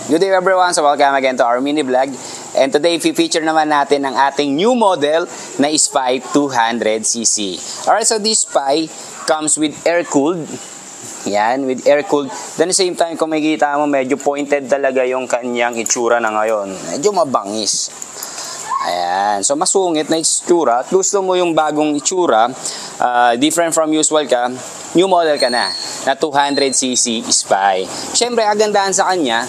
Good day everyone, so welcome again to our mini vlog. And today, feature naman natin ang ating new model na Spy 200cc. Alright, so this Spy comes with air-cooled. Yan, with air-cooled. Then at the same time, kung makikita mo, medyo pointed talaga yung kanyang itsura na ngayon. Medyo mabangis. Ayan, so masungit na itsura. At gusto mo yung bagong itsura, different from usual ka, new model ka na 200cc Spy. Siyempre, agandahan sa kanya,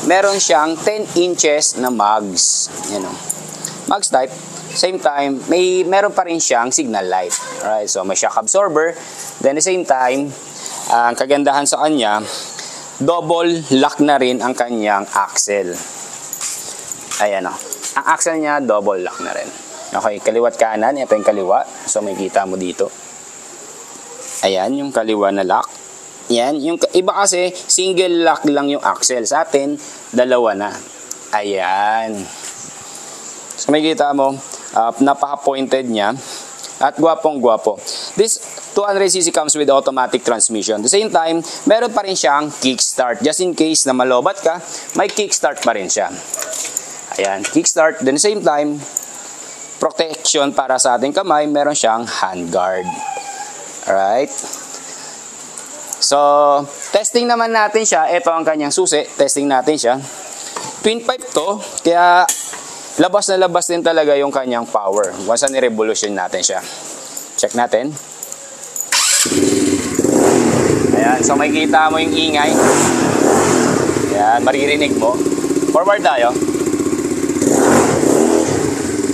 meron siyang 10 inches na mugs. Yan o. Mugs type. Same time, meron pa rin siyang signal light. Alright, so may shock absorber. Then at the same time, ang kagandahan sa kanya, double lock na rin ang kanyang axle. Ayan o. Ang axle niya, double lock na rin. Okay, kaliwa't kanan. Ito yung kaliwa. So may kita mo dito. Ayan, yung kaliwa na lock. Yan, yung iba kasi single lock lang yung axle. Sa atin, dalawa na. Ayan. So makikita mo, napaka-pointed niya at gwapong-gwapo. This 200cc comes with automatic transmission. At the same time, meron pa rin siyang kickstart. Just in case na malobat ka, may kickstart pa rin siya. Ayan, kickstart. Then at the same time, protection para sa ating kamay, meron siyang handguard. Alright. So, testing naman natin siya. Ito ang kanyang susi. Testing natin siya. Twin pipe to. Kaya, labas na labas din talaga yung kanyang power. Once na ni-revolution natin siya. Check natin. Ayan. So, makikita mo yung ingay. Ayan. Maririnig mo. Forward tayo.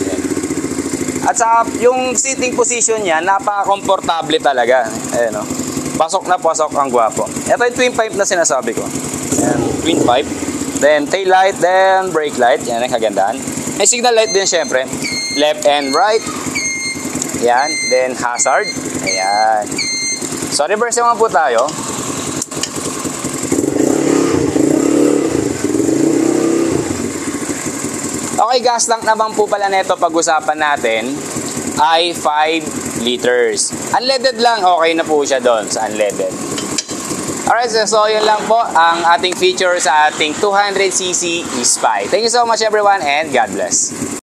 Ayan. At sa yung sitting position niya, napaka-komportable talaga. Ayan o. Pasok na pasok ang gwapo. Ito yung twin pipe na sinasabi ko. Ayan, twin pipe. Then tail light, then brake light. Yan ang kagandaan. May signal light din syempre. Left and right. Ayan. Then hazard. Ayan. So reverse naman po tayo. Okay, gas tank naman po pala neto pag-usapan natin ay 5 liters. Unleaded lang, okay na po siya doon sa unleaded. Alright, so yun lang po ang ating feature sa ating 200cc Spy. Thank you so much everyone and God bless.